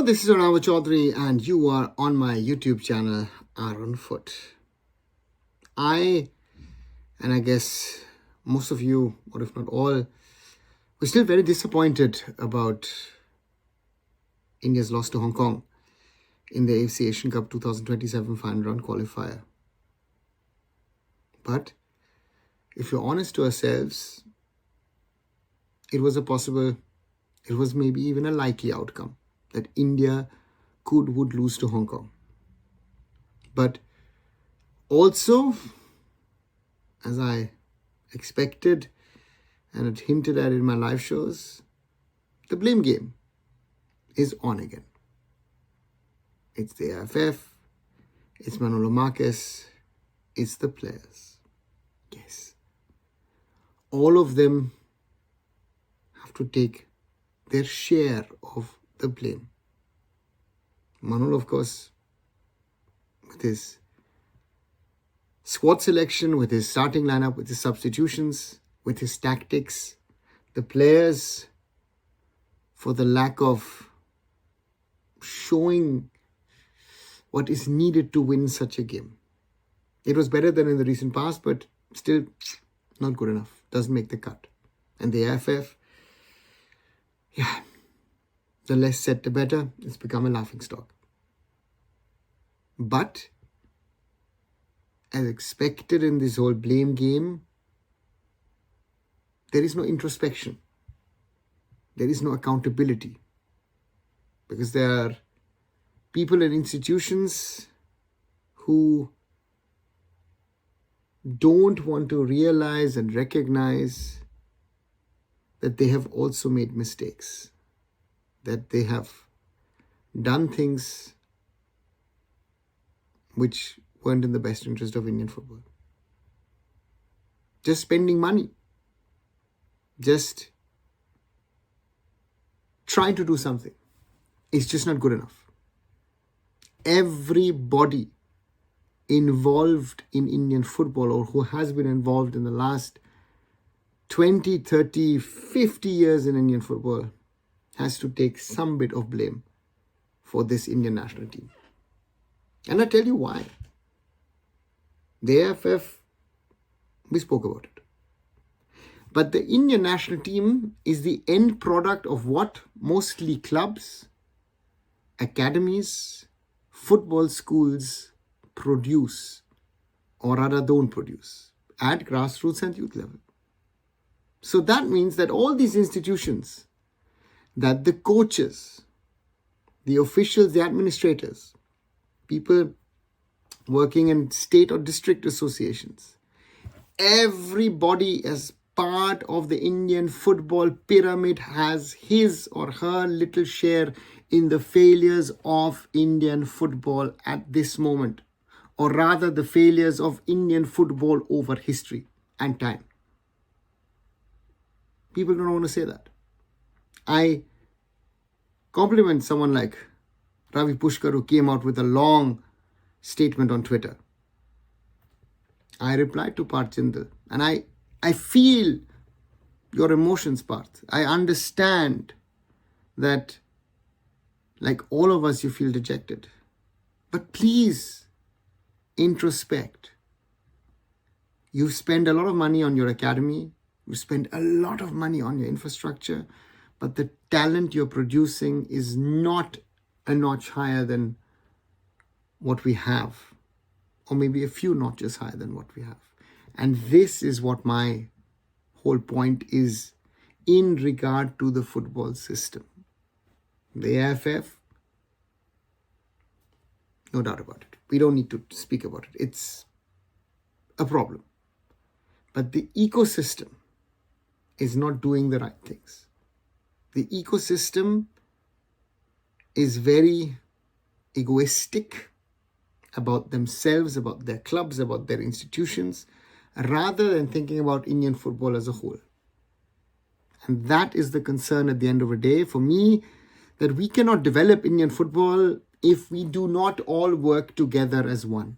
this is Arunava Chaudhuri and you are on my YouTube channel, Arunfoot. I guess most of you, or if not all, were still very disappointed about India's loss to Hong Kong in the AFC Asian Cup 2027 final round qualifier. But if we're honest to ourselves, it was maybe even a likely outcome that India would lose to Hong Kong. But also, as I expected and had hinted at in my live shows, the blame game is on again. It's the AIFF, it's Manolo, Marquez, it's the players. Yes. All of them have to take their share of the blame. Manolo, of course, with his squad selection, with his starting lineup, with his substitutions, with his tactics. The players, for the lack of showing what is needed to win such a game. It was better than in the recent past, but still not good enough. Doesn't make the cut. And the AIFF, the less said the better. It's become a laughingstock. But as expected in this whole blame game, there is no introspection. There is no accountability. Because there are people and institutions who don't want to realize and recognize that they have also made mistakes, that they have done things which weren't in the best interest of Indian football. Just spending money, just trying to do something, it's just not good enough. Everybody involved in Indian football, or who has been involved in the last 20, 30, 50 years in Indian football, has to take some bit of blame for this Indian national team. And I tell you why. The AIFF, we spoke about it. But the Indian national team is the end product of what mostly clubs, academies, football schools produce, or rather don't produce, at grassroots and youth level. So that means that all these institutions, that the coaches, the officials, the administrators, people working in state or district associations, everybody as part of the Indian football pyramid has his or her little share in the failures of Indian football at this moment, or rather the failures of Indian football over history and time. People don't want to say that. I compliment someone like Ravi Pushkar, who came out with a long statement on Twitter. I replied to Parth Jindal, and I feel your emotions, Parth. I understand that, like all of us, you feel dejected. But please introspect. You spend a lot of money on your academy. You spend a lot of money on your infrastructure. But the talent you're producing is not a notch higher than what we have. Or maybe a few notches higher than what we have. And this is what my whole point is in regard to the football system. The AIFF, no doubt about it. We don't need to speak about it. It's a problem. But the ecosystem is not doing the right things. The ecosystem is very egoistic about themselves, about their clubs, about their institutions, rather than thinking about Indian football as a whole. And that is the concern at the end of the day for me, that we cannot develop Indian football if we do not all work together as one.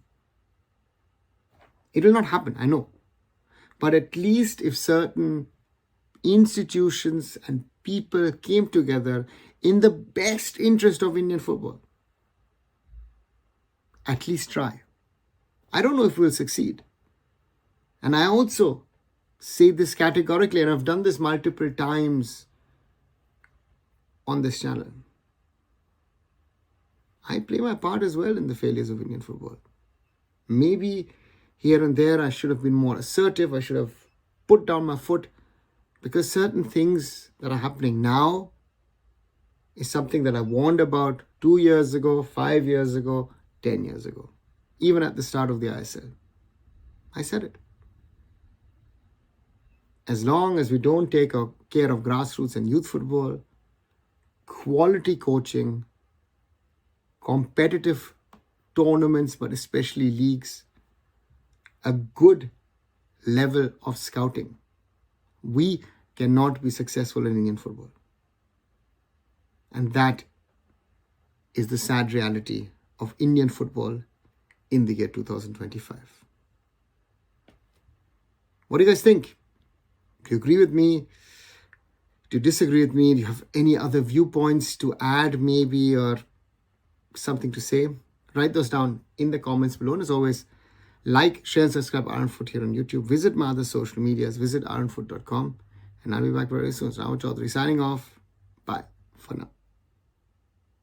It will not happen, I know. But at least if certain institutions and people came together in the best interest of Indian football. At least try. I don't know if we'll succeed. And I also say this categorically, and I've done this multiple times on this channel. I play my part as well in the failures of Indian football. Maybe here and there I should have been more assertive. I should have put down my foot, because certain things that are happening now is something that I warned about 2 years ago, 5 years ago, 10 years ago. Even at the start of the ISL. I said it. As long as we don't take care of grassroots and youth football, quality coaching, competitive tournaments, but especially leagues, a good level of scouting, we cannot be successful in Indian football. And that is the sad reality of Indian football in the year 2025. What do you guys think? Do you agree with me? Do you disagree with me? Do you have any other viewpoints to add maybe, or something to say? Write those down in the comments below. And as always, like, share and subscribe Arunfoot here on YouTube. Visit my other social medias. Visit arunfoot.com. And I'll be back very soon. So Arunava Chaudhuri signing off. Bye for now.